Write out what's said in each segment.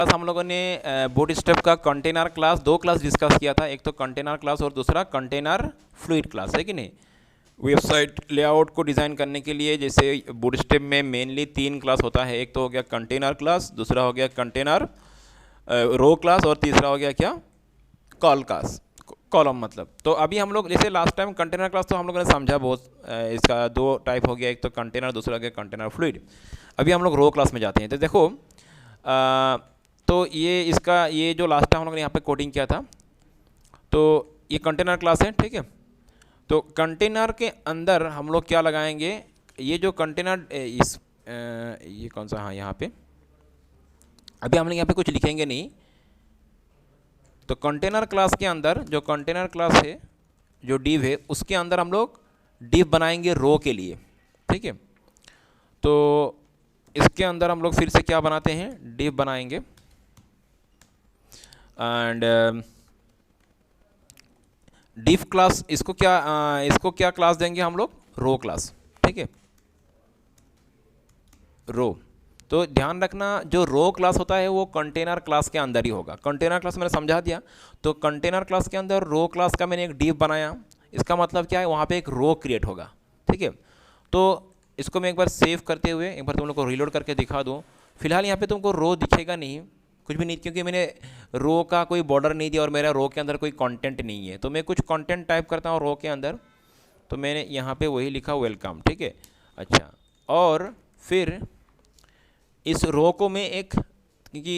Class हम लोगों ने बूटस्ट्रैप का कंटेनर क्लास, दो क्लास डिस्कस किया था, एक तो कंटेनर क्लास और दूसरा कंटेनर फ्लूइड क्लास, है कि नहीं। वेबसाइट लेआउट को डिज़ाइन करने के लिए जैसे बूटस्ट्रैप में मेनली तीन क्लास होता है, एक तो हो गया कंटेनर क्लास, दूसरा हो गया कंटेनर रो क्लास और तीसरा हो गया क्या, कॉल क्लास, कॉलम मतलब। तो अभी हम लोग जैसे लास्ट टाइम कंटेनर क्लास तो हम लोगों ने समझा बहुत, इसका दो टाइप हो गया, एक तो कंटेनर, दूसरा हो गया कंटेनर फ्लूइड। अभी हम लोग रो क्लास में जाते हैं। तो देखो तो ये इसका ये जो लास्ट टाइम हम लोग ने यहाँ पे कोडिंग किया था, तो ये कंटेनर क्लास है, ठीक है। तो कंटेनर के अंदर हम लोग क्या लगाएंगे, ये जो कंटेनर ये कौन सा, हाँ यहाँ पे अभी हम लोग यहाँ पे कुछ लिखेंगे नहीं। तो कंटेनर क्लास के अंदर जो कंटेनर क्लास है, जो डिव है, उसके अंदर हम लोग डिव बनाएंगे रो के लिए, ठीक है। तो इसके अंदर हम लोग फिर से क्या बनाते हैं, डिव बनाएंगे एंड डिव क्लास, इसको क्या क्लास देंगे हम लोग, रो क्लास, ठीक है, रो। तो ध्यान रखना जो रो क्लास होता है वो कंटेनर क्लास के अंदर ही होगा। कंटेनर क्लास मैंने समझा दिया। तो कंटेनर क्लास के अंदर रो क्लास का मैंने एक डिव बनाया, इसका मतलब क्या है, वहाँ पे एक रो क्रिएट होगा, ठीक है। तो इसको मैं एक बार सेव करते हुए एक बार तुम लोग को रीलोड करके दिखा दूँ। फिलहाल यहाँ पे तुमको रो दिखेगा नहीं, कुछ भी नहीं, क्योंकि मैंने रो का कोई बॉर्डर नहीं दिया और मेरा रो के अंदर कोई कंटेंट नहीं है। तो मैं कुछ कंटेंट टाइप करता हूँ रो के अंदर, तो मैंने यहाँ पे वही लिखा वेलकम, ठीक है। अच्छा, और फिर इस रो को मैं एक, क्योंकि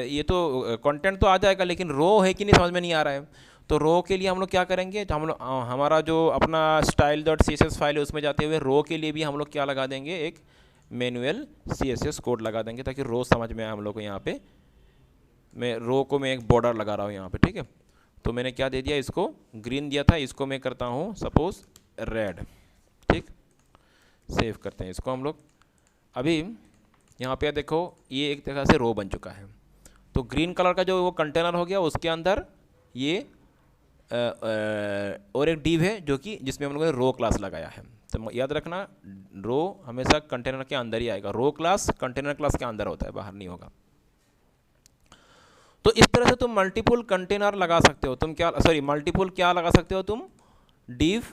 ये तो कंटेंट तो आ जाएगा लेकिन रो है कि नहीं समझ में नहीं आ रहा है। तो रो के लिए हम लोग क्या करेंगे, तो हम लोग हमारा जो अपना style.css फाइल है उसमें जाते हुए रो के लिए भी हम लोग क्या लगा देंगे, एक मैनुअल CSS कोड लगा देंगे, ताकि रो समझ में आए हम लोग को। यहाँ पे मैं रो को मैं एक बॉर्डर लगा रहा हूँ यहाँ पे, ठीक है। तो मैंने क्या दे दिया, इसको ग्रीन दिया था, इसको मैं करता हूँ सपोज रेड, ठीक। सेव करते हैं इसको हम लोग। अभी यहाँ पे देखो ये एक तरह से रो बन चुका है। तो ग्रीन कलर का जो वो कंटेनर हो गया, उसके अंदर ये और एक डिव है जो कि जिसमें हम लोगों ने रो क्लास लगाया है। तो याद रखना, रो हमेशा कंटेनर के अंदर ही आएगा, रो क्लास कंटेनर क्लास के अंदर होता है, बाहर नहीं होगा। तो इस तरह से तुम मल्टीपल कंटेनर लगा सकते हो, तुम क्या, सॉरी, मल्टीपल क्या लगा सकते हो तुम, डिव,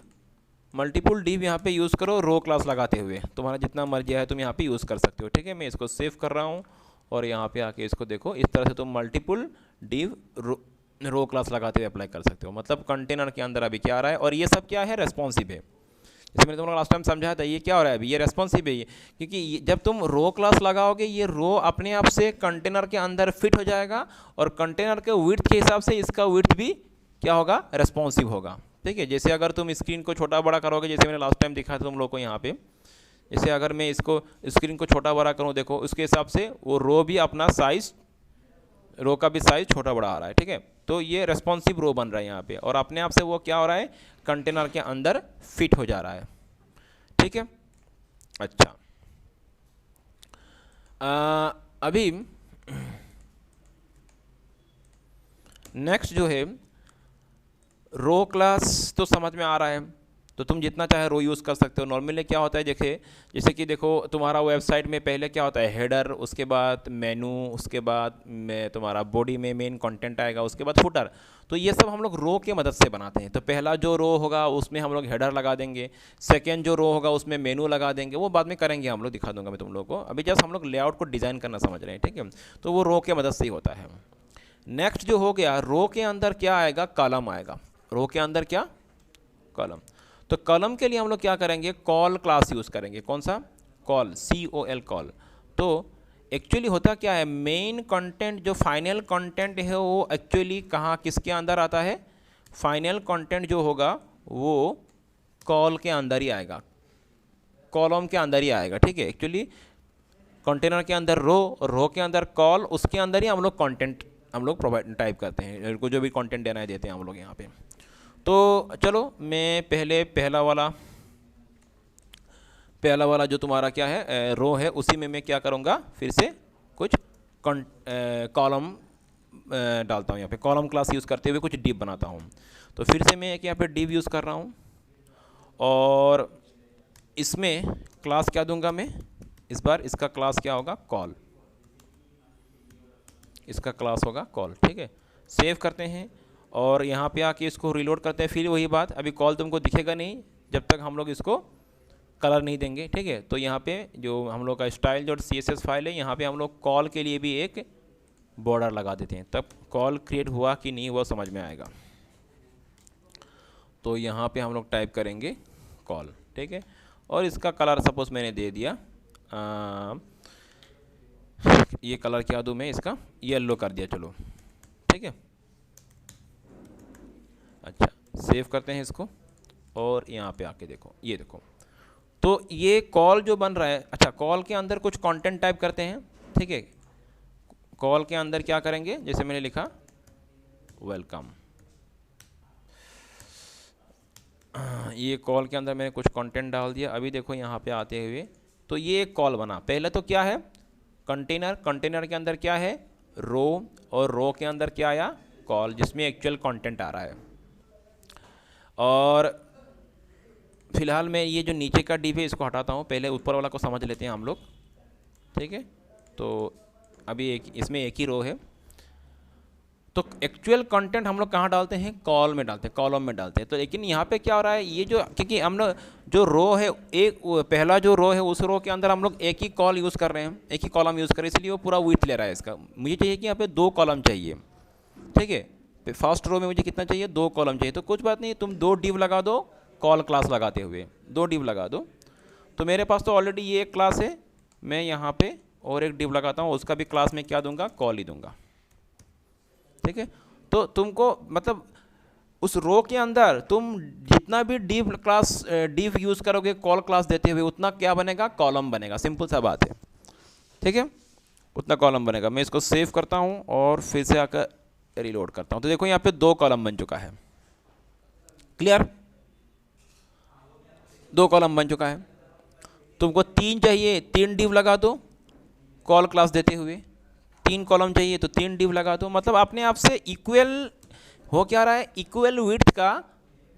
मल्टीपल डिव यहाँ पे यूज़ करो रो क्लास लगाते हुए, तुम्हारा जितना मर्जी है तुम यहाँ पे यूज़ कर सकते हो, ठीक है। मैं इसको सेव कर रहा हूँ और यहाँ पे आके इसको देखो, इस तरह से तुम मल्टीपल डिव रो क्लास लगाते हुए अप्लाई कर सकते हो। मतलब कंटेनर के अंदर अभी क्या आ रहा है, और ये सब क्या है, रेस्पॉन्सिव है। जैसे मैंने तुमको लास्ट टाइम समझाया था, ये क्या हो रहा है अभी, ये रेस्पॉन्सिव है ये, क्योंकि जब तुम रो क्लास लगाओगे ये रो अपने आप से कंटेनर के अंदर फिट हो जाएगा, और कंटेनर के विड्थ के हिसाब से इसका विड्थ भी क्या होगा, रेस्पॉन्सिव होगा, ठीक है। जैसे अगर तुम स्क्रीन को छोटा बड़ा करोगे, जैसे मैंने लास्ट टाइम दिखाया था तुम लोग को यहाँ पे, जैसे अगर मैं इसको स्क्रीन को छोटा बड़ा करूँ, देखो उसके हिसाब से वो रो भी अपना साइज, रो का भी साइज छोटा बड़ा आ रहा है, ठीक है। तो ये रेस्पॉन्सिव रो बन रहा है यहाँ पे, और अपने आप से वो क्या हो रहा है, कंटेनर के अंदर फिट हो जा रहा है, ठीक है। अच्छा, अभी नेक्स्ट जो है, रो क्लास तो समझ में आ रहा है, तो तुम जितना चाहे रो यूज़ कर सकते हो। नॉर्मली क्या होता है, देखे जैसे कि देखो तुम्हारा वेबसाइट में पहले क्या होता है, हेडर, उसके बाद मेनू, उसके बाद में तुम्हारा बॉडी में मेन कंटेंट आएगा, उसके बाद फुटर। तो ये सब हम लोग रो के मदद से बनाते हैं। तो पहला जो रो होगा उसमें हम लोग हेडर लगा देंगे, सेकेंड जो रो होगा उसमें मेनू लगा देंगे, वो बाद में करेंगे हम लोग, दिखा दूंगा मैं तुम लोग को। अभी जस्ट हम लोग लेआउट को डिज़ाइन करना समझ रहे हैं, ठीक है। तो वो रो के मदद से ही होता है। नेक्स्ट जो हो गया, रो के अंदर क्या आएगा, कॉलम आएगा। रो के अंदर क्या, कॉलम। तो कॉलम के लिए हम लोग क्या करेंगे, कॉल क्लास यूज़ करेंगे। कौन सा, कॉल, COL, कॉल। तो एक्चुअली होता क्या है, मेन कंटेंट जो फाइनल कंटेंट है वो एक्चुअली कहाँ, किसके अंदर आता है, फाइनल कंटेंट जो होगा वो कॉल के अंदर ही आएगा, कॉलम के अंदर ही आएगा, ठीक है। एक्चुअली कंटेनर के अंदर रो, रो के अंदर कॉल, उसके अंदर ही हम लोग कंटेंट हम लोग प्रोवाइड टाइप करते हैं, इनको जो भी कंटेंट देना है देते हैं हम लोग यहाँ पे। तो चलो मैं पहले पहला वाला जो तुम्हारा क्या है, रो है, उसी में मैं क्या करूँगा, फिर से कुछ कॉलम डालता हूँ यहाँ पे, कॉलम क्लास यूज़ करते हुए कुछ डिव बनाता हूँ। तो फिर से मैं एक यहाँ पे डिव यूज़ कर रहा हूँ, और इसमें क्लास क्या दूंगा मैं, इस बार इसका क्लास क्या होगा, कॉल। इसका क्लास होगा कॉल, ठीक है। सेव करते हैं और यहाँ पे आके इसको रीलोड करते हैं। फिर वही बात, अभी कॉल तुमको दिखेगा नहीं जब तक हम लोग इसको कलर नहीं देंगे, ठीक है। तो यहाँ पे जो हम लोग का स्टाइल डॉट CSS फाइल है, यहाँ पे हम लोग कॉल के लिए भी एक बॉर्डर लगा देते हैं, तब कॉल क्रिएट हुआ कि नहीं वो समझ में आएगा। तो यहाँ पे हम लोग टाइप करेंगे कॉल, ठीक है। और इसका कलर सपोज मैंने दे दिया ये कलर क्या दूँ मैं, इसका येलो कर दिया, चलो ठीक है। अच्छा, सेव करते हैं इसको और यहाँ पे आके देखो, ये देखो तो ये कॉल जो बन रहा है। अच्छा, कॉल के अंदर कुछ कंटेंट टाइप करते हैं, ठीक है। कॉल के अंदर क्या करेंगे, जैसे मैंने लिखा वेलकम, ये कॉल के अंदर मैंने कुछ कंटेंट डाल दिया। अभी देखो यहाँ पे आते हुए तो ये एक कॉल बना। पहले तो क्या है, कंटेनर, कंटेनर के अंदर क्या है, रो, और रो के अंदर क्या आया, कॉल, जिसमें एक्चुअल कंटेंट आ रहा है। और फिलहाल मैं ये जो नीचे का डिव है इसको हटाता हूँ, पहले ऊपर वाला को समझ लेते हैं हम लोग, ठीक है। तो अभी इसमें एक ही रो है। तो एक्चुअल कंटेंट हम लोग कहाँ डालते हैं, कॉल में डालते हैं, कॉलम में डालते हैं। तो लेकिन यहाँ पे क्या हो रहा है, ये जो, क्योंकि हम लोग जो रो है, एक पहला जो रो है उस रो के अंदर हम लोग एक ही कॉल यूज़ कर रहे हैं, एक ही कॉलम यूज़ कर रहे हैं, इसलिए वो पूरा विड्थ ले रहा है इसका। मुझे चाहिए कि यहाँ पे 2 कॉलम चाहिए, ठीक है। फर्स्ट रो में मुझे कितना चाहिए, 2 कॉलम चाहिए। तो कुछ बात नहीं, तुम 2 डिव लगा दो, कॉल क्लास लगाते हुए 2 डिव लगा दो। तो मेरे पास तो ऑलरेडी ये एक क्लास है, मैं यहाँ पे और एक डिव लगाता हूँ, उसका भी क्लास में क्या दूंगा, कॉल ही दूंगा, ठीक है। तो तुमको मतलब उस रो के अंदर तुम जितना भी डिव यूज़ करोगे कॉल क्लास देते हुए, उतना क्या बनेगा, कॉलम बनेगा। सिंपल सा बात है, ठीक है, उतना कॉलम बनेगा। मैं इसको सेव करता हूँ और फिर से आकर रीलोड करता हूँ। तो देखो यहाँ पे 2 कॉलम बन चुका है, क्लियर, 2 कॉलम बन चुका है। तुमको 3 चाहिए, 3 डिव लगा दो कॉल क्लास देते हुए। 3 कॉलम चाहिए तो 3 डिव लगा दो। मतलब अपने आप से इक्वल हो क्या रहा है, इक्वल विड्थ का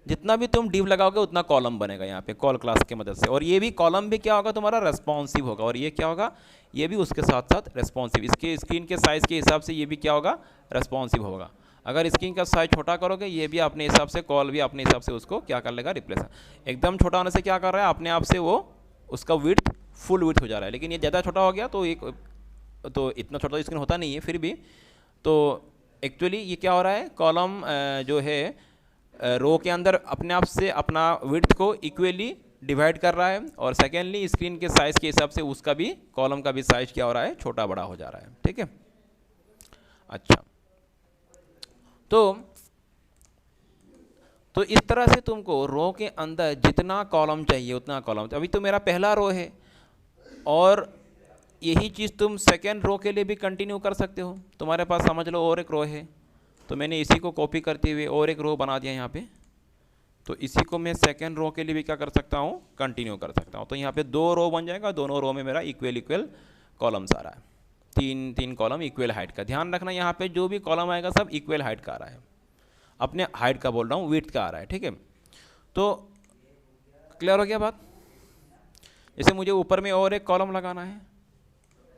जितना भी तुम डिव लगाओगे उतना कॉलम बनेगा यहाँ पे कॉल क्लास की मदद से। और ये भी कॉलम भी क्या होगा, तुम्हारा रेस्पॉन्सिव होगा, और ये क्या होगा, ये भी उसके साथ साथ रेस्पॉन्सिव। इसके स्क्रीन के साइज़ के हिसाब से ये भी क्या होगा, रेस्पॉन्सिव होगा। अगर स्क्रीन का साइज छोटा करोगे, ये भी अपने हिसाब से, कॉल भी अपने हिसाब से उसको क्या कर लेगा, रिप्लेस। एकदम छोटा होने से क्या कर रहा है, अपने आप से वो उसका विड्थ फुल विड्थ हो जा रहा है। लेकिन ये ज़्यादा छोटा हो गया तो इतना छोटा स्क्रीन होता नहीं है फिर भी। तो एक्चुअली ये क्या हो रहा है, कॉलम जो है रो के अंदर अपने आप से अपना विड्थ को इक्वली डिवाइड कर रहा है, और सेकेंडली स्क्रीन के साइज़ के हिसाब से उसका भी, कॉलम का भी साइज क्या हो रहा है, छोटा बड़ा हो जा रहा है, ठीक है। अच्छा, तो इस तरह से तुमको रो के अंदर जितना कॉलम चाहिए उतना कॉलम। अभी तो मेरा पहला रो है, और यही चीज़ तुम सेकेंड रो के लिए भी कंटिन्यू कर सकते हो। तुम्हारे पास समझ लो और एक रो है, तो मैंने इसी को कॉपी करते हुए और एक रो बना दिया यहाँ पे। तो इसी को मैं सेकेंड रो के लिए भी क्या कर सकता हूँ, कंटिन्यू कर सकता हूँ। तो यहाँ पे 2 रो बन जाएगा, दोनों रो में मेरा इक्वल कॉलम्स आ रहा है, 3 कॉलम इक्वल हाइट का। ध्यान रखना यहाँ पे जो भी कॉलम आएगा सब इक्वल हाइट का आ रहा है, अपने हाइट का बोल रहा हूँ, विड्थ का आ रहा है, ठीक है। तो क्लियर हो गया बात। जैसे मुझे ऊपर में और एक कॉलम लगाना है,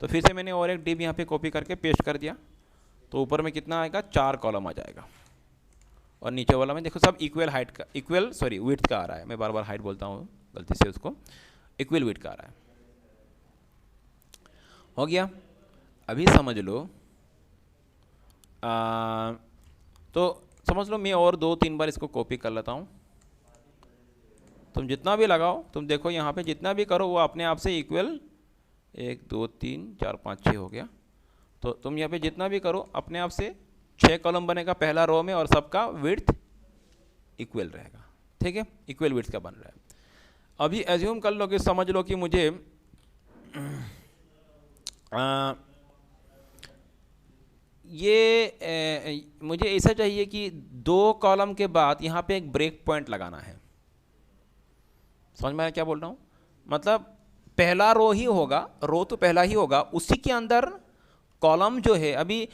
तो फिर से मैंने और एक डिव यहाँ पे कॉपी करके पेस्ट कर दिया, तो ऊपर में कितना आएगा, 4 कॉलम आ जाएगा। और नीचे वाला में देखो सब इक्वल हाइट का, विड्थ का आ रहा है। मैं बार बार हाइट बोलता हूँ गलती से, उसको इक्वल विड्थ का आ रहा है। हो गया, अभी समझ लो। तो समझ लो, मैं और 2-3 बार इसको कॉपी कर लेता हूँ। तुम जितना भी लगाओ, तुम देखो यहाँ पे जितना भी करो वो अपने आप से इक्वल, 1 2 3 4 5 6 हो गया। तो तुम यहाँ पे जितना भी करो अपने आप से 6 कॉलम बनेगा पहला रो में, और सबका विड्थ इक्वल रहेगा, ठीक है, इक्वल विड्थ का बन रहा है। अभी एज्यूम कर लो कि, समझ लो कि मुझे मुझे ऐसा चाहिए कि 2 कॉलम के बाद यहाँ पे एक ब्रेक पॉइंट लगाना है। समझ में आया क्या बोल रहा हूँ, मतलब पहला रो ही होगा, रो तो पहला ही होगा, उसी के अंदर कॉलम जो है, अभी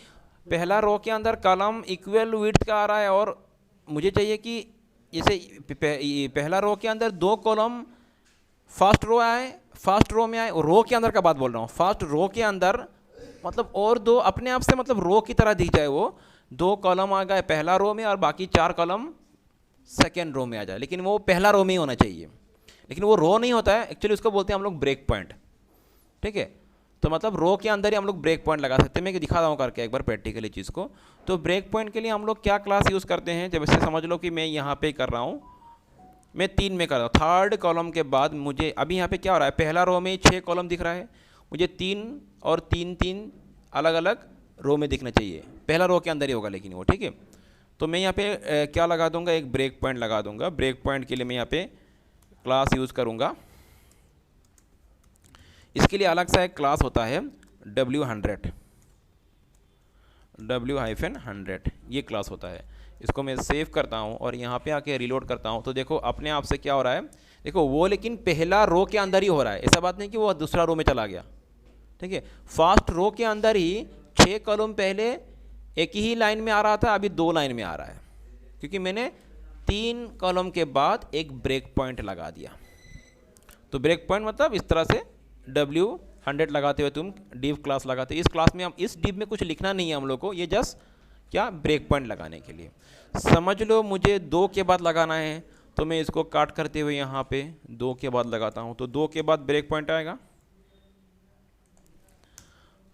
पहला रो के अंदर कॉलम इक्वल विड्थ का आ रहा है, और मुझे चाहिए कि जैसे पहला रो के अंदर 2 कॉलम फर्स्ट रो में आए, रो के अंदर का बात बोल रहा हूँ, फर्स्ट रो के अंदर मतलब और दो अपने आप से मतलब रो की तरह दिख जाए, वो दो कॉलम आ गए पहला रो में और बाकी चार कॉलम सेकेंड रो में आ जाए, लेकिन वो पहला रो में ही होना चाहिए, लेकिन वो रो नहीं होता है एक्चुअली, उसको बोलते हैं हम लोग ब्रेक पॉइंट। ठीक है, तो मतलब रो के अंदर ही हम लोग ब्रेक पॉइंट लगा सकते हैं। मैं दिखा रहा हूँ करके एक बार प्रैक्टिकली चीज़ को। तो ब्रेक पॉइंट के लिए हम लोग क्या क्लास यूज़ करते हैं, जब इसे समझ लो कि मैं यहाँ पे कर रहा हूँ, मैं 3 में कर रहा हूँ, थर्ड कॉलम के बाद मुझे अभी यहाँ पे क्या हो रहा है, पहला रो में 6 कॉलम दिख रहा है, मुझे 3 और 3 3 अलग अलग रो में दिखना चाहिए, पहला रो के अंदर ही होगा लेकिन वो। ठीक है, तो मैं यहाँ पे क्या लगा दूंगा, एक ब्रेक पॉइंट लगा दूंगा। ब्रेक पॉइंट के लिए मैं यहाँ पे क्लास यूज़ करूँगा। इसके लिए अलग सा एक क्लास होता है W100, W-100 ये क्लास होता है। इसको मैं सेव करता हूँ और यहाँ पे आके रीलोड करता हूँ, तो देखो अपने आप से क्या हो रहा है, देखो वो लेकिन पहला रो के अंदर ही हो रहा है, ऐसा बात नहीं कि वो दूसरा रो में चला गया। ठीक है, फर्स्ट रो के अंदर ही 6 कॉलम पहले एक ही लाइन में आ रहा था, अभी 2 लाइन में आ रहा है, क्योंकि मैंने 3 कॉलम के बाद एक ब्रेक पॉइंट लगा दिया। तो ब्रेक पॉइंट मतलब इस तरह से W100 लगाते हुए तुम div क्लास लगाते हो। इस क्लास में हम इस div में कुछ लिखना नहीं है हम लोग को, ये जस्ट क्या ब्रेक पॉइंट लगाने के लिए। समझ लो मुझे 2 के बाद लगाना है, तो मैं इसको काट करते हुए यहाँ पे 2 के बाद लगाता हूँ, तो 2 के बाद ब्रेक पॉइंट आएगा,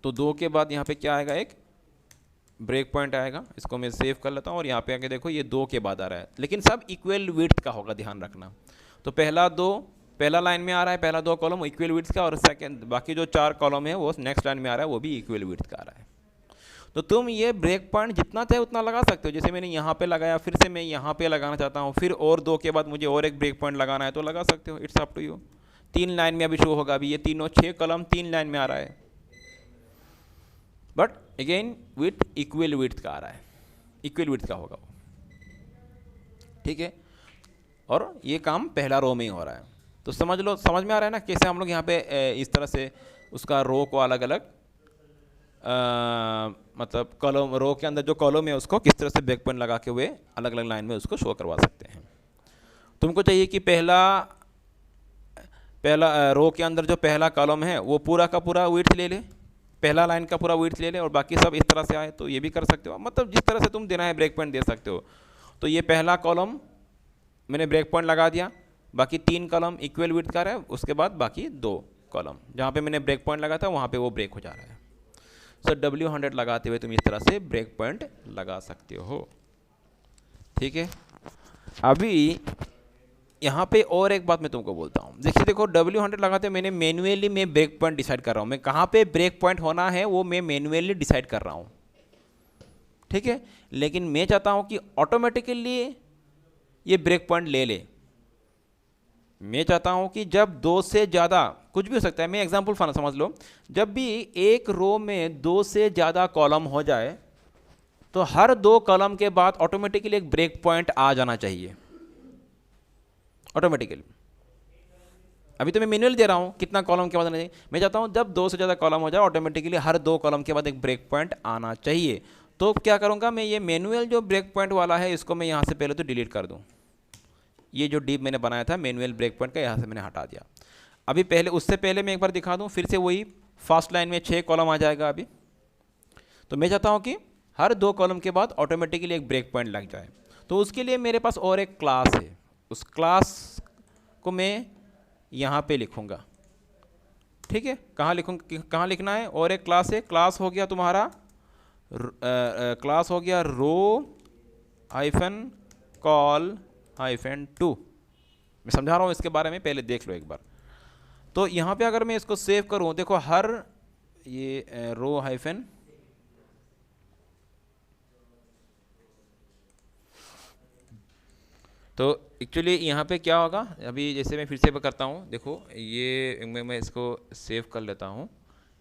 तो 2 के बाद यहाँ पे क्या आएगा, एक ब्रेक पॉइंट आएगा। इसको मैं सेव कर लेता हूँ और यहाँ पे आके देखो ये 2 के बाद आ रहा है, लेकिन सब इक्वल विड्थ का होगा, ध्यान रखना। तो पहला लाइन में आ रहा है, पहला 2 कॉलम इक्वल विड्थ का, और सेकंड बाकी जो 4 कॉलम है वो नेक्स्ट लाइन में आ रहा है, वो भी इक्वल विड्थ का आ रहा है। तो तुम ये ब्रेक पॉइंट जितना चाहे उतना लगा सकते हो, जैसे मैंने यहाँ पे लगाया, फिर से मैं यहाँ पे लगाना चाहता हूँ, फिर और 2 के बाद मुझे और एक ब्रेक पॉइंट लगाना है तो लगा सकते हो, it's up to you. 3 line में अभी शो होगा, अभी ये तीनों 6 कॉलम 3 लाइन में आ रहा है, but again with equal width का आ रहा है, इक्वल विड्थ का होगा वो। ठीक है, और ये काम पहला रो में ही हो रहा है। तो समझ लो, समझ में आ रहा है ना कैसे हम लोग यहाँ पे इस तरह से उसका रो को अलग अलग मतलब कॉलम, रो के अंदर जो कॉलम है उसको किस तरह से ब्रेक पॉइंट लगा के हुए अलग अलग लाइन में उसको शो करवा सकते हैं। तुमको चाहिए कि पहला रो के अंदर जो पहला कॉलम है वो पूरा का पूरा विड्थ ले ले, पहला लाइन का पूरा विड्थ ले ले, और बाकी सब इस तरह से आए, तो ये भी कर सकते हो, मतलब जिस तरह से तुम देना है ब्रेक पॉइंट दे सकते हो। तो ये पहला कॉलम मैंने ब्रेक पॉइंट लगा दिया, बाकी 3 कॉलम इक्वल विड्थ का है, उसके बाद बाकी 2 कॉलम जहाँ पे मैंने ब्रेक पॉइंट लगा था वहाँ पे वो ब्रेक हो जा रहा है। सो W100 लगाते हुए तुम इस तरह से ब्रेक पॉइंट लगा सकते हो। ठीक है, अभी यहाँ पे और एक बात मैं तुमको बोलता हूँ, देखिए देखो W100 लगाते हुए मैंने मैन्युअली मैं ब्रेक पॉइंट डिसाइड कर रहा हूँ, मैं कहाँ पे ब्रेक पॉइंट होना है वो मैं मैन्युअली डिसाइड कर रहा हूँ। ठीक है, लेकिन मैं चाहता हूँ कि ऑटोमेटिकली ये ब्रेक पॉइंट ले ले। मैं चाहता हूं कि जब 2 से ज़्यादा, कुछ भी हो सकता है, मैं एग्जांपल फॉर समझ लो, जब भी एक रो में 2 से ज़्यादा कॉलम हो जाए तो हर 2 कॉलम के बाद ऑटोमेटिकली एक ब्रेक पॉइंट आ जाना चाहिए ऑटोमेटिकली। अभी तो मैं मैनुअल दे रहा हूं कितना कॉलम के बाद आना चाहिए, मैं चाहता हूं जब 2 से ज़्यादा कॉलम हो जाए ऑटोमेटिकली हर 2 कॉलम के बाद एक ब्रेक पॉइंट आना चाहिए। तो क्या करूँगा मैं, ये मैनुअल जो ब्रेक पॉइंट वाला है इसको मैं यहाँ से पहले तो डिलीट कर दूँ, ये जो डिव मैंने बनाया था मैनुअल ब्रेक पॉइंट का यहाँ से मैंने हटा दिया। अभी पहले, उससे पहले मैं एक बार दिखा दूँ, फिर से वही फर्स्ट लाइन में 6 कॉलम आ जाएगा अभी। तो मैं चाहता हूँ कि हर 2 कॉलम के बाद ऑटोमेटिकली एक ब्रेक पॉइंट लग जाए, तो उसके लिए मेरे पास और एक क्लास है, उस क्लास को मैं यहाँ पे लिखूँगा। ठीक है, कहाँ लिखूँगा, कहाँ लिखना है, और एक क्लास है, क्लास हो गया तुम्हारा क्लास हो गया ro-call-2। मैं समझा रहा हूँ इसके बारे में, पहले देख लो एक बार। तो यहाँ पे अगर मैं इसको सेव करूँ, देखो हर ये रो हाइफन, तो एक्चुअली यहाँ पे क्या होगा, अभी जैसे मैं फिर से करता हूँ, देखो ये मैं इसको सेव कर लेता हूँ,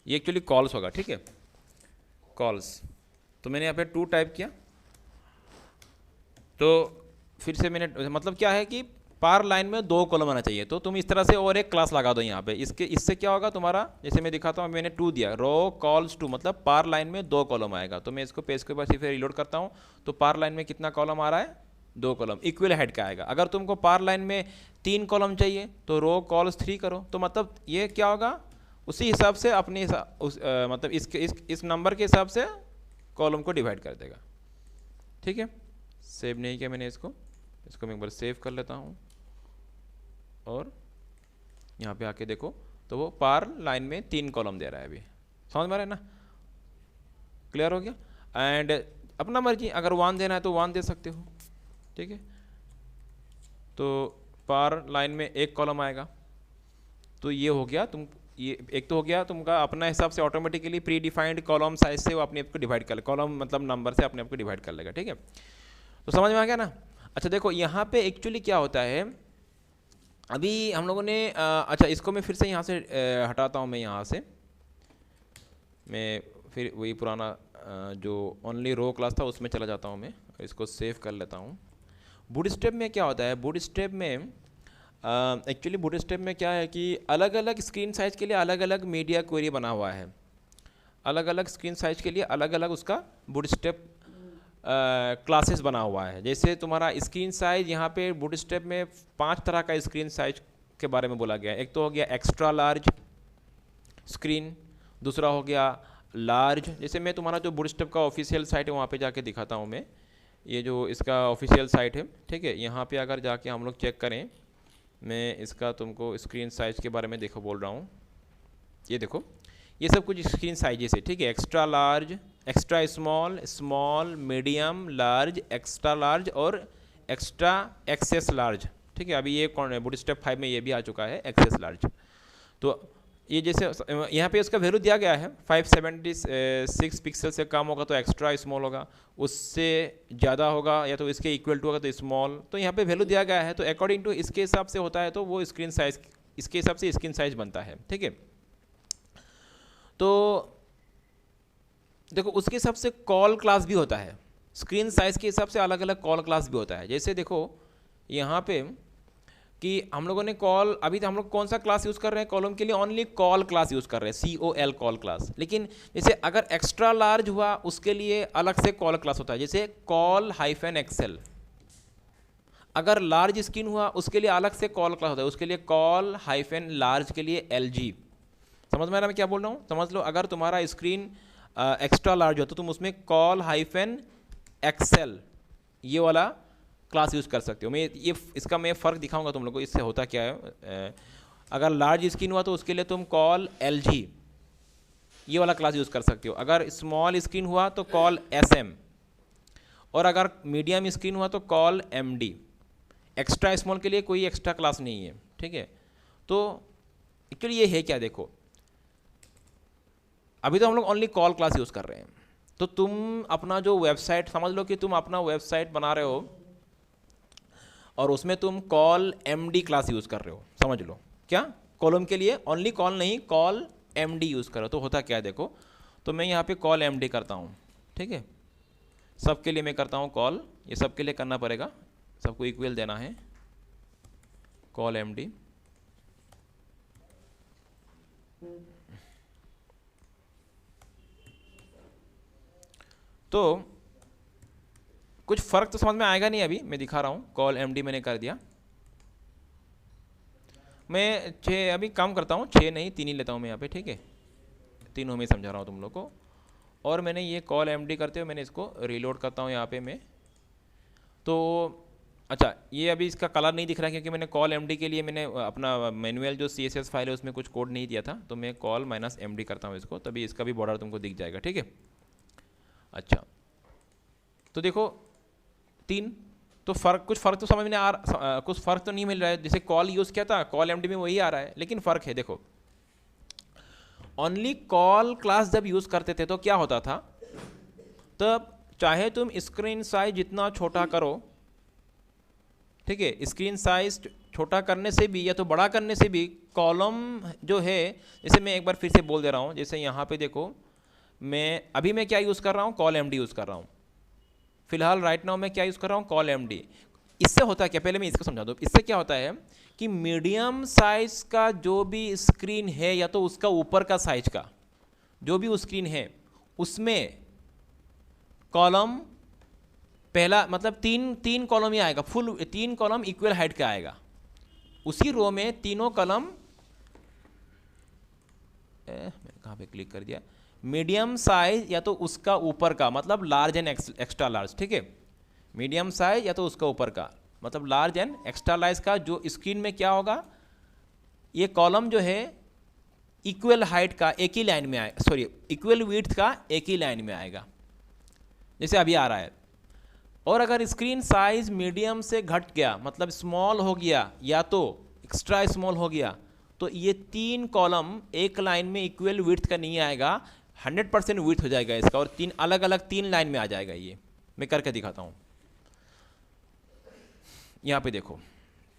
ये एक्चुअली कॉल्स होगा। ठीक है, कॉल्स, तो मैंने यहाँ पे 2 टाइप किया, तो फिर से मैंने, मतलब क्या है कि पार लाइन में 2 कॉलम आना चाहिए, तो तुम इस तरह से और एक क्लास लगा दो यहाँ पे, इससे क्या होगा तुम्हारा, जैसे मैं दिखाता हूँ, मैंने 2 दिया, ro-calls-2 मतलब पार लाइन में 2 कॉलम आएगा। तो मैं इसको पेज के पास फिर रिलोड करता हूँ, तो पार लाइन में कितना कॉलम आ रहा है, 2 कॉलम इक्वल हेड का आएगा। अगर तुमको पार लाइन में 3 कॉलम चाहिए तो ro-calls-3 करो, तो मतलब ये क्या होगा, उसी हिसाब से अपने मतलब इस नंबर के हिसाब से कॉलम को डिवाइड कर देगा। ठीक है, सेव नहीं किया मैंने इसको मैं एक बार सेव कर लेता हूँ और यहाँ पे आके देखो तो वो पार लाइन में 3 कॉलम दे रहा है। अभी समझ में आ रहा है ना, क्लियर हो गया। एंड अपना मर्जी, अगर 1 देना है तो 1 दे सकते हो। ठीक है, तो पार लाइन में 1 कॉलम आएगा। तो ये हो गया, तुम ये एक तो हो गया तुमका अपना हिसाब से automatically pre defined column size से वो अपने आप को डिवाइड कर ले, कॉलम मतलब नंबर से अपने आप को डिवाइड कर लेगा। ठीक है, तो समझ में आ गया ना। अच्छा देखो यहाँ पे एक्चुअली क्या होता है, अभी हम लोगों ने अच्छा इसको मैं फिर से यहाँ से हटाता हूँ, मैं यहाँ से मैं फिर वही पुराना जो ओनली रो क्लास था उसमें चला जाता हूँ, मैं इसको सेव कर लेता हूँ। बूटस्ट्रैप में क्या होता है, बूटस्ट्रैप में एक्चुअली बूटस्ट्रैप में क्या है कि अलग अलग स्क्रीन साइज़ के लिए अलग अलग मीडिया क्वेरी बना हुआ है। अलग अलग स्क्रीन साइज़ के लिए अलग अलग उसका बूटस्ट्रैप क्लासेस बना हुआ है। जैसे तुम्हारा स्क्रीन साइज़ यहाँ पे बूटस्ट्रैप में 5 तरह का स्क्रीन साइज के बारे में बोला गया है। एक तो हो गया एक्स्ट्रा लार्ज स्क्रीन, दूसरा हो गया लार्ज। जैसे मैं तुम्हारा जो बूटस्ट्रैप का ऑफिशियल साइट है वहाँ पे जाके दिखाता हूँ मैं, ये जो इसका ऑफिशियल साइट है। ठीक है, यहाँ पे अगर जाके हम लोग चेक करें, मैं इसका तुमको स्क्रीन साइज़ के बारे में देखो बोल रहा हूँ। ये देखो ये सब कुछ स्क्रीन साइजेस है। ठीक है, extra large, extra small, small, medium, large, extra large और एक्स्ट्रा एक्सेस लार्ज। ठीक है, अभी ये कौन है बूटस्ट्रैप 5 में ये भी आ चुका है एक्सेस लार्ज। तो ये जैसे यहाँ पे उसका वैल्यू दिया गया है 576 पिक्सल से कम होगा तो एक्स्ट्रा स्मॉल होगा, उससे ज़्यादा होगा या तो इसके इक्वल टू होगा तो स्मॉल। तो यहाँ पे वैल्यू दिया गया है, तो अकॉर्डिंग टू इसके हिसाब से होता है, तो वो स्क्रीन साइज इसके हिसाब से स्क्रीन साइज बनता है। ठीक है, तो देखो उसके हिसाब से कॉल क्लास भी होता है, स्क्रीन साइज के हिसाब से अलग अलग कॉल क्लास भी होता है। जैसे देखो यहाँ पे कि हम लोगों ने कॉल, अभी तो हम लोग कौन सा क्लास यूज़ कर रहे हैं कॉलम के लिए, ओनली कॉल क्लास यूज़ कर रहे हैं, COL कॉल क्लास। लेकिन जैसे अगर एक्स्ट्रा लार्ज हुआ उसके लिए अलग से कॉल क्लास होता है, जैसे कॉल -XL। अगर लार्ज स्क्रीन हुआ उसके लिए अलग से कॉल क्लास होता है, उसके लिए कॉल -large के लिए LG। समझ में आ रहा मैं क्या बोल रहा हूँ, समझ लो। अगर तुम्हारा स्क्रीन एक्स्ट्रा लार्ज हो तो तुम उसमें कॉल -XL ये वाला क्लास यूज़ कर सकते हो। मैं ये इसका मैं फ़र्क दिखाऊंगा तुम लोग को, इससे होता क्या है। अगर लार्ज स्क्रीन हुआ तो उसके लिए तुम कॉल LG ये वाला क्लास यूज़ कर सकते हो। अगर स्मॉल स्क्रीन हुआ तो कॉल SM, और अगर मीडियम स्क्रीन हुआ तो कॉल MD। एक्स्ट्रा स्मॉल के लिए कोई एक्स्ट्रा क्लास नहीं है। ठीक है, तो एक्चुअली ये है क्या, देखो अभी तो हम लोग ओनली कॉल क्लास यूज़ कर रहे हैं। तो तुम अपना जो वेबसाइट, समझ लो कि तुम अपना वेबसाइट बना रहे हो और उसमें तुम कॉल MD क्लास यूज़ कर रहे हो, समझ लो क्या, कॉलम के लिए ओनली कॉल नहीं, कॉल MD यूज़ करो। तो होता क्या है देखो, तो मैं यहाँ पे कॉल MD करता हूँ। ठीक है, सबके लिए मैं करता हूँ कॉल, ये सबके लिए करना पड़ेगा, सबको इक्वल देना है, कॉल MD। तो कुछ फ़र्क तो समझ में आएगा नहीं, अभी मैं दिखा रहा हूँ। कॉल MD मैंने कर दिया, मैं 6 अभी काम करता हूँ, 6 नहीं 3 ही लेता हूँ मैं यहाँ पे। ठीक है, तीनों में समझा रहा हूँ तुम लोग को। और मैंने ये कॉल MD करते हुए मैंने इसको रीलोड करता हूँ यहाँ पे मैं। तो अच्छा ये अभी इसका कलर नहीं दिख रहा है क्योंकि मैंने कॉल MD के लिए मैंने अपना मैनुअल जो CSS फाइल है उसमें कुछ कोड नहीं दिया था, तो मैं कॉल -MD करता हूँ इसको, तभी इसका भी बॉर्डर तुमको दिख जाएगा। ठीक है, अच्छा तो देखो 3, तो कुछ फ़र्क तो समझ में कुछ फ़र्क तो नहीं मिल रहा है। जैसे कॉल यूज़ किया था कॉल MD में वही आ रहा है, लेकिन फ़र्क है। देखो ओनली कॉल क्लास जब यूज़ करते थे तो क्या होता था, तब चाहे तुम स्क्रीन साइज जितना छोटा करो, ठीक है, स्क्रीन साइज छोटा करने से भी या तो बड़ा करने से भी कॉलम जो है, जैसे मैं एक बार फिर से बोल दे रहा हूँ, जैसे यहाँ पे देखो मैं क्या यूज़ कर रहा हूँ, कॉल MD यूज़ कर रहा हूँ फिलहाल, राइट नाउ मैं क्या यूज़ कर रहा हूँ, कॉल MD। इससे होता है क्या, पहले मैं इसको समझा दूँ। इससे क्या होता है कि मीडियम साइज का जो भी स्क्रीन है या तो उसका ऊपर का साइज का जो भी स्क्रीन है उसमें कॉलम पहला मतलब 3 कॉलम ही आएगा, फुल 3 कॉलम इक्वल हाइट का आएगा। उसी रो में तीनों कॉलम मैंने कहाँ पे क्लिक कर दिया, मीडियम साइज या तो उसका ऊपर का, मतलब लार्ज एंड एक्स्ट्रा लार्ज, ठीक है, मीडियम साइज या तो उसका ऊपर का, मतलब लार्ज एंड एक्स्ट्रा लार्ज का जो स्क्रीन में क्या होगा, ये कॉलम जो है इक्वल हाइट का एक ही लाइन में आए, सॉरी इक्वल विड्थ का एक ही लाइन में आएगा, जैसे अभी आ रहा है। और अगर स्क्रीन साइज मीडियम से घट गया, मतलब स्मॉल हो गया या तो एक्स्ट्रा स्मॉल हो गया, तो ये 3 कॉलम एक लाइन में इक्वल विड्थ का नहीं आएगा, 100% विड्थ हो जाएगा इसका, और 3 अलग अलग 3 लाइन में आ जाएगा। ये मैं करके दिखाता हूँ। यहाँ पे देखो,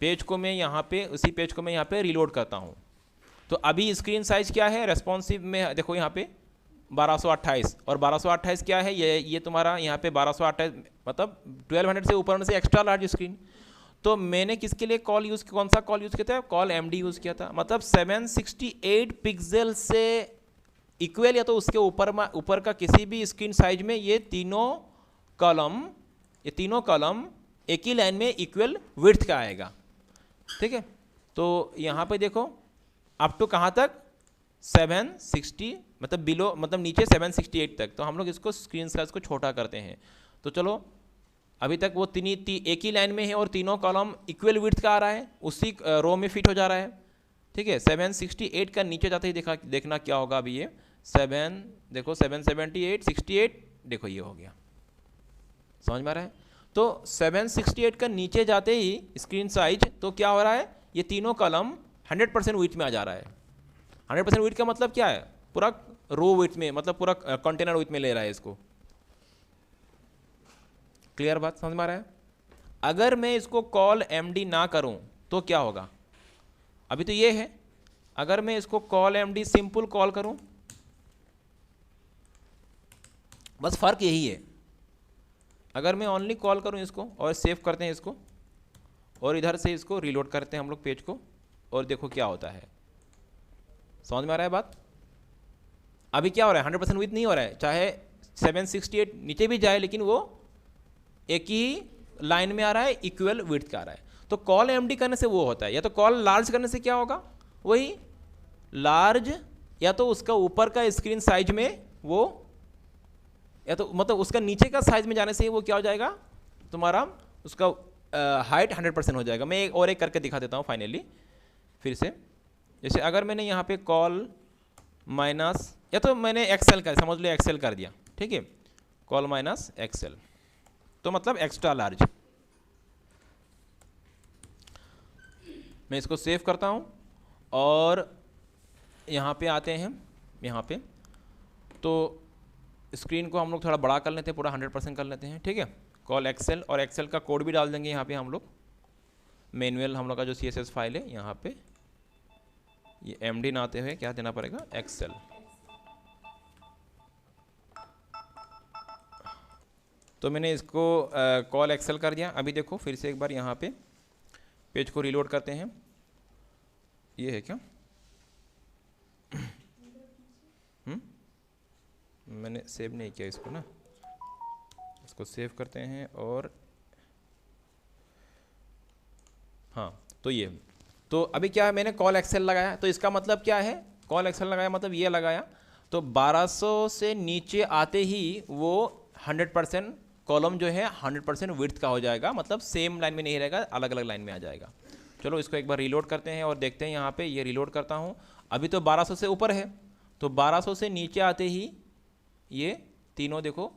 पेज को मैं यहाँ पे, उसी पेज को मैं यहाँ पे रिलोड करता हूँ, तो अभी स्क्रीन साइज क्या है रेस्पॉन्सिव में, देखो यहाँ पे 1228, और 1228 क्या है, ये तुम्हारा यहाँ पे 1228 मतलब 1200 से ऊपर से एक्स्ट्रा लार्ज स्क्रीन। तो मैंने किसके लिए कॉल यूज़, कौन सा कॉल यूज़ किया था, कॉल MD यूज़ किया था, मतलब 768 पिक्सल से इक्वल या तो उसके ऊपर का किसी भी स्क्रीन साइज में ये तीनों कॉलम एक ही लाइन में इक्वल विड्थ का आएगा, ठीक है। तो यहाँ पे देखो अप टू कहाँ तक, 760, मतलब बिलो, मतलब नीचे 768 तक। तो हम लोग इसको स्क्रीन साइज को छोटा करते हैं। तो चलो अभी तक वो एक ही लाइन में है और तीनों कॉलम इक्वल विड्थ का आ रहा है, उसी रो में फिट हो जा रहा है, ठीक है। 768 का नीचे जाते ही देखना क्या होगा, अभी ये 778 68, देखो ये हो गया, समझ में आ रहा है। तो 768 का नीचे जाते ही स्क्रीन साइज, तो क्या हो रहा है, ये तीनों कॉलम 100% विड्थ में आ जा रहा है। 100% विड्थ का मतलब क्या है, पूरा रो विड्थ में, मतलब पूरा कंटेनर विड्थ में ले रहा है इसको। क्लियर बात, समझ में आ रहा है। अगर मैं इसको कॉल MD ना करूं तो क्या होगा, अभी तो ये है, अगर मैं इसको कॉल MD सिंपल कॉल करूं, बस फर्क यही है। अगर मैं ओनली कॉल करूं इसको, और सेव करते हैं इसको, और इधर से इसको रीलोड करते हैं हम लोग पेज को, और देखो क्या होता है, समझ में आ रहा है बात। अभी क्या हो रहा है, 100% विड्थ नहीं हो रहा है, चाहे 768 नीचे भी जाए, लेकिन वो एक ही लाइन में आ रहा है, इक्वल विड्थ का आ रहा है। तो कॉल MD करने से वो होता है, या तो कॉल लार्ज करने से क्या होगा, वही लार्ज या तो उसका ऊपर का स्क्रीन साइज में वो, या तो मतलब उसका नीचे का साइज में जाने से वो क्या हो जाएगा, तुम्हारा उसका हाइट 100% हो जाएगा। मैं एक करके दिखा देता हूँ फाइनली फिर से। जैसे अगर मैंने यहाँ पे कॉल माइनस, या तो मैंने एक्सेल कर, समझ लो एक्सेल कर दिया, ठीक है, कॉल माइनस एक्सेल, तो मतलब एक्स्ट्रा लार्ज। मैं इसको सेव करता हूँ और यहाँ पे आते हैं, यहाँ पे तो स्क्रीन को हम लोग थोड़ा बड़ा कर लेते हैं, पूरा 100% कर लेते हैं, ठीक है। कॉल एक्सेल, और एक्सेल का कोड भी डाल देंगे यहाँ पे हम लोग, मैनुअल हम लोग का जो CSS फाइल है, यहाँ पे ये MD ना आते हुए क्या देना पड़ेगा, एक्सेल। तो मैंने इसको कॉल एक्सेल कर दिया। अभी देखो फिर से एक बार यहाँ पे पेज को रीलोड करते हैं, ये है क्या, मैंने सेव नहीं किया इसको ना, इसको सेव करते हैं, और हाँ, तो ये, तो अभी क्या है, मैंने कॉल एक्सेल लगाया, तो इसका मतलब क्या है, कॉल एक्सेल लगाया मतलब ये लगाया, तो 1200 से नीचे आते ही वो 100% कॉलम जो है 100% विड्थ का हो जाएगा, मतलब सेम लाइन में नहीं रहेगा, अलग अलग लाइन में आ जाएगा। चलो इसको एक बार रीलोड करते हैं और देखते हैं। यहाँ पे ये रीलोड करता हूँ, अभी तो 1200 से ऊपर है, तो 1200 से नीचे आते ही ये तीनों देखो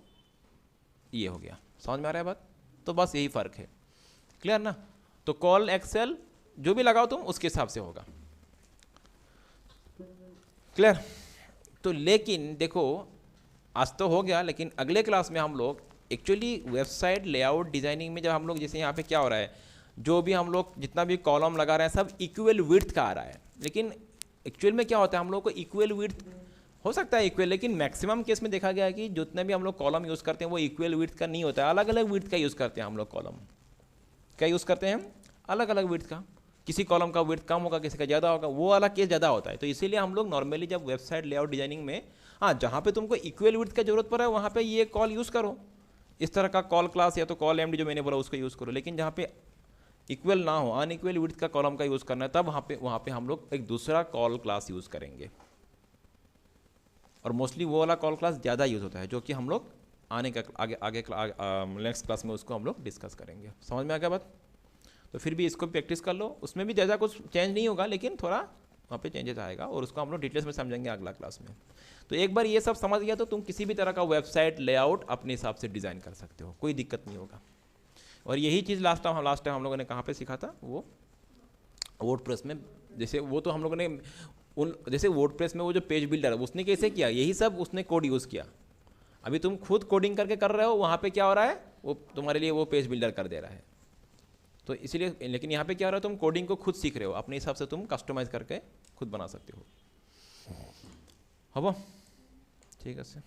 ये हो गया। समझ में आ रहा है बात? तो बस यही फ़र्क है। क्लियर ना? तो कॉल एक्सेल जो भी लगाओ तुम उसके हिसाब से होगा। क्लियर? तो लेकिन देखो आज तो हो गया, लेकिन अगले क्लास में हम लोग एक्चुअली वेबसाइट लेआउट डिज़ाइनिंग में जब हम लोग जैसे यहाँ पे क्या हो रहा है, जो भी हम लोग जितना भी कॉलम लगा रहे हैं सब इक्वल विड्थ का आ रहा है, लेकिन एक्चुअल में क्या होता है हम लोग को इक्वल विड्थ हो सकता है इक्वल, लेकिन मैक्सिमम केस में देखा गया है कि जितने भी हम लोग कॉलम यूज़ करते हैं वो इक्वल विड्थ का नहीं होता है, अलग अलग विड्थ का यूज़ करते हैं हम लोग। कॉलम क्या यूज़ करते हैं हम? अलग अलग विड्थ का। किसी कॉलम का विड्थ कम होगा, किसी का ज़्यादा होगा, वो वाला केस ज़्यादा होता है। तो इसीलिए हम लोग नॉर्मली जब वेबसाइट लेआउट डिजाइनिंग में, हाँ, जहाँ पे तुमको इक्वल विड्थ का जरूरत पड़ा है वहाँ पे ये कॉल यूज़ करो, इस तरह का कॉल क्लास या तो कॉल एमडी जो मैंने बोला उसको यूज़ करो। लेकिन जहाँ पे इक्वल ना हो, अनइक्वल विड्थ का कॉलम का यूज़ करना है, तब वहाँ पे हम लोग एक दूसरा कॉल क्लास यूज़ करेंगे। और मोस्टली वो वाला कॉल क्लास ज़्यादा यूज़ होता है, जो कि हम लोग आने का आगे नेक्स्ट क्लास में उसको हम लोग डिस्कस करेंगे। समझ में आ गया बात? तो फिर भी इसको प्रैक्टिस कर लो, उसमें भी ज़्यादा कुछ चेंज नहीं होगा, लेकिन थोड़ा वहाँ पे चेंजेस आएगा, और उसको हम लोग डिटेल्स में समझेंगे अगला क्लास में। तो एक बार ये सब समझ गया तो तुम किसी भी तरह का वेबसाइट लेआउट अपने हिसाब से डिज़ाइन कर सकते हो, कोई दिक्कत नहीं होगा। और यही चीज़ लास्ट टाइम हम लोगों ने कहाँ पे सीखा था, वो वर्डप्रेस में। जैसे वो तो हम लोगों ने जैसे वर्डप्रेस में वो जो पेज बिल्डर है उसने कैसे किया, यही सब उसने कोड यूज़ किया। अभी तुम खुद कोडिंग करके कर रहे हो, वहाँ पे क्या हो रहा है, वो तुम्हारे लिए वो पेज बिल्डर कर दे रहा है। तो इसीलिए, लेकिन यहाँ पे क्या हो रहा है, तुम कोडिंग को खुद सीख रहे हो, अपने हिसाब से तुम कस्टमाइज़ करके खुद बना सकते हो। ठीक है।